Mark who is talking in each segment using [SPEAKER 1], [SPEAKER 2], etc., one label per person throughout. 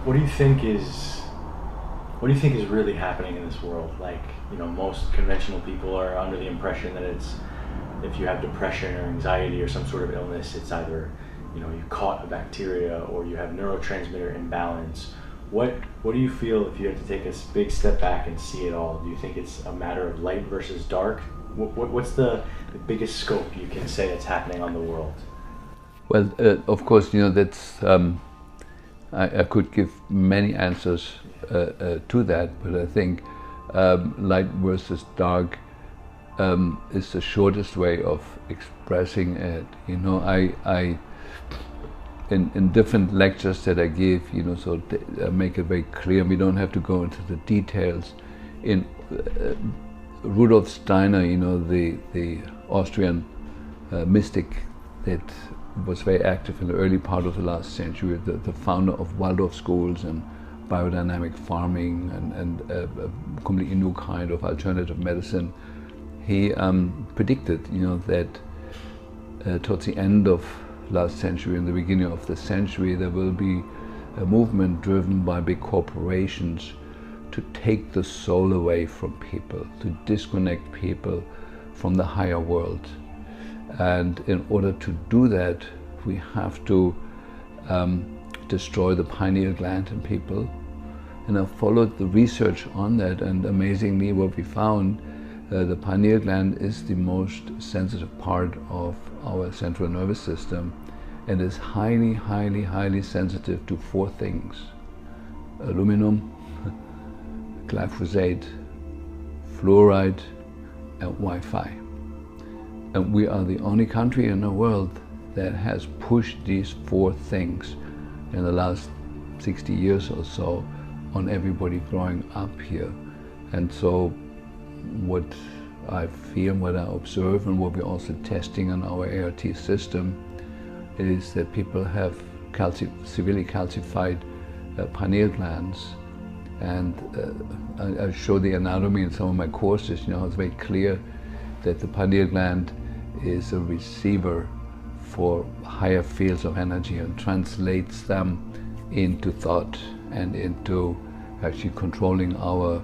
[SPEAKER 1] what do you think is really happening in this world? Like, most conventional people are under the impression that it's, if you have depression or anxiety or some sort of illness, it's either, you caught a bacteria or you have neurotransmitter imbalance. What do you feel if you have to take a big step back and see it all? Do you think it's a matter of light versus dark? What's the biggest scope you can say that's happening on the world?
[SPEAKER 2] Well, of course, that's I could give many answers to that, but I think light versus dark is the shortest way of expressing it. I in different lectures that I give, so I make it very clear. We don't have to go into the details. In Rudolf Steiner, the Austrian mystic that was very active in the early part of the last century, the founder of Waldorf schools and biodynamic farming and a completely new kind of alternative medicine. He predicted, that towards the end of last century and the beginning of this century, there will be a movement driven by big corporations to take the soul away from people, to disconnect people from the higher world. And in order to do that, we have to destroy the pineal gland in people. And I followed the research on that, and amazingly what we found, the pineal gland is the most sensitive part of our central nervous system and is highly, highly, highly sensitive to 4 things: aluminum, glyphosate, fluoride, and Wi-Fi. And we are the only country in the world that has pushed these 4 things in the last 60 years or so on everybody growing up here. And so what I feel, what I observe, and what we're also testing in our ART system is that people have severely calcified pineal glands. And I show the anatomy in some of my courses. It's very clear that the pineal gland is a receiver for higher fields of energy and translates them into thought and into actually controlling our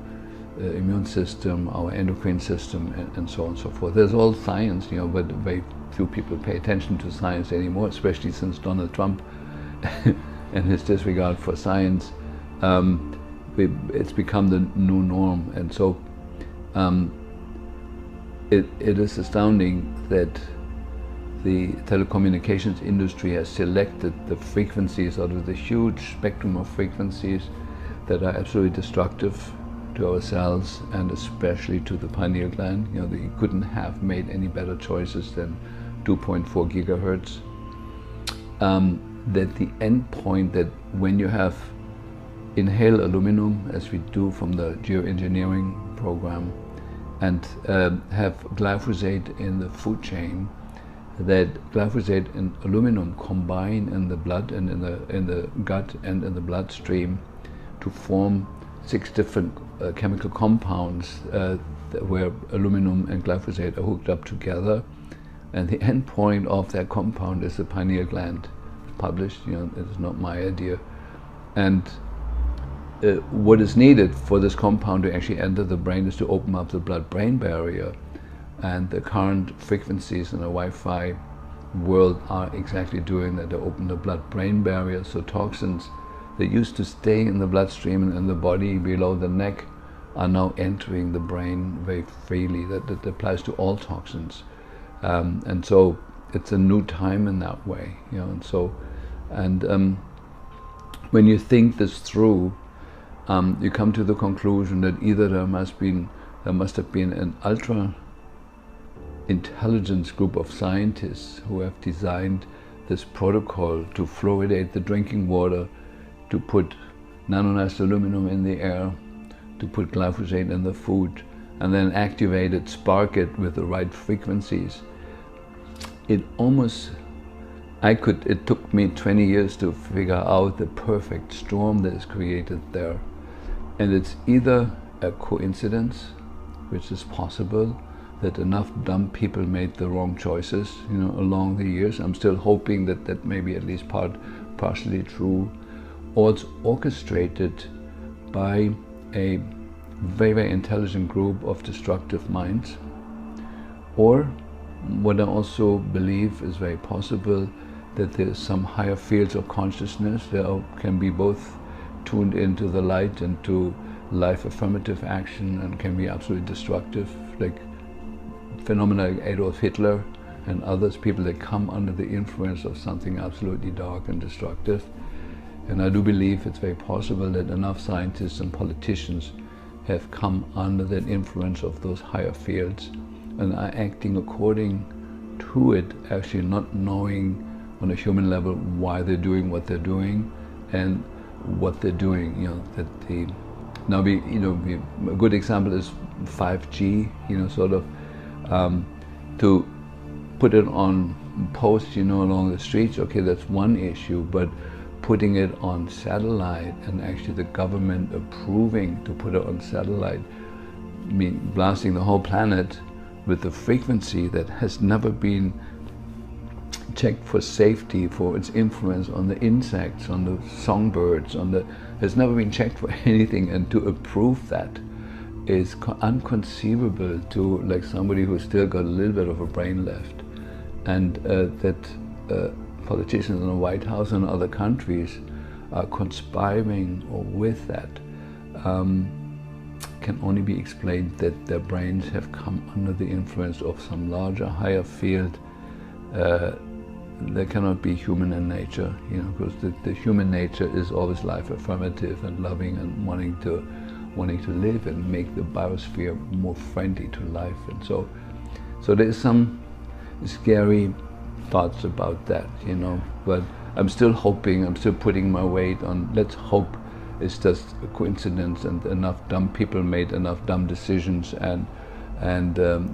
[SPEAKER 2] immune system, our endocrine system, and so on and so forth. There's all science, but very few people pay attention to science anymore, especially since Donald Trump and his disregard for science. It's become the new norm, and so it is astounding that the telecommunications industry has selected the frequencies out of the huge spectrum of frequencies that are absolutely destructive to our cells and especially to the pineal gland. They couldn't have made any better choices than 2.4 gigahertz. That the end point, that when you have inhale aluminum, as we do from the geoengineering program, and have glyphosate in the food chain, that glyphosate and aluminum combine in the blood and in the gut and in the bloodstream to form 6 different chemical compounds where aluminum and glyphosate are hooked up together, and the end point of that compound is the pineal gland. It's published, it's not my idea. And what is needed for this compound to actually enter the brain is to open up the blood-brain barrier, and the current frequencies in the Wi-Fi world are exactly doing that. They open the blood-brain barrier, so toxins that used to stay in the bloodstream and in the body below the neck are now entering the brain very freely. That applies to all toxins, and so it's a new time in that way, And so, when you think this through, you come to the conclusion that either there must have been an ultra intelligence group of scientists who have designed this protocol to fluoridate the drinking water, to put nanonized aluminum in the air, to put glyphosate in the food, and then activate it, spark it with the right frequencies. It took me 20 years to figure out the perfect storm that is created there. And it's either a coincidence, which is possible, that enough dumb people made the wrong choices, along the years. I'm still hoping that may be at least partially true. or it's orchestrated by a very, very intelligent group of destructive minds. Or what I also believe is very possible, that there's some higher fields of consciousness that can be both tuned into the light and to life affirmative action, and can be absolutely destructive, like phenomena like Adolf Hitler and others, people that come under the influence of something absolutely dark and destructive. And I do believe it's very possible that enough scientists and politicians have come under that influence of those higher fields and are acting according to it, actually not knowing on a human level why they're doing what they're doing and what they're doing. You know, that the now we, you know, a good example is 5G. You know, sort of to put it on posts, you know, along the streets. Okay, that's one issue, but putting it on satellite and actually the government approving to put it on satellite, I mean, blasting the whole planet with a frequency that has never been checked for safety, for its influence on the insects, on the songbirds, has never been checked for anything, and to approve that is unconceivable to like somebody who's still got a little bit of a brain left. And that politicians in the White House and other countries are conspiring with that can only be explained that their brains have come under the influence of some larger, higher field. They cannot be human in nature, you know, because the human nature is always life affirmative and loving and wanting to live and make the biosphere more friendly to life. And so there's some scary thoughts about that, you know, but I'm still hoping, I'm still putting my weight on, let's hope it's just a coincidence and enough dumb people made enough dumb decisions, and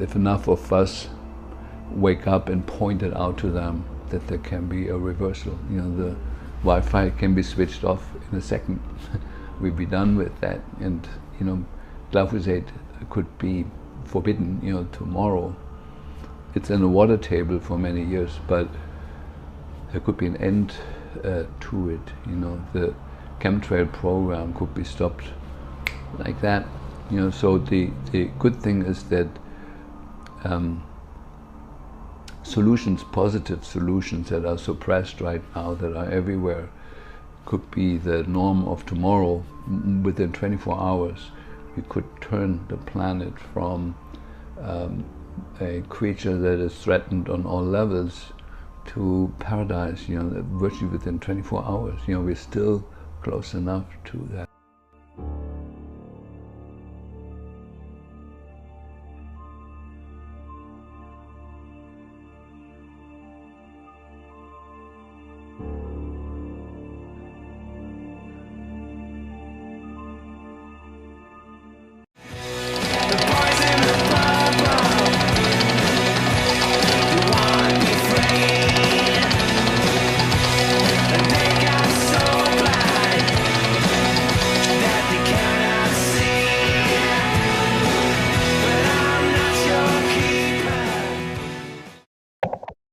[SPEAKER 2] if enough of us wake up and point it out to them, that there can be a reversal. You know, the Wi-Fi can be switched off in a second. We'd be done with that. And, you know, glyphosate could be forbidden, you know, tomorrow. It's in the water table for many years, but there could be an end to it. You know, the chemtrail program could be stopped like that. You know, so the good thing is that solutions, positive solutions that are suppressed right now, that are everywhere, could be the norm of tomorrow. Within 24 hours, we could turn the planet from a creature that is threatened on all levels to paradise, you know, virtually within 24 hours. You know, we're still close enough to that.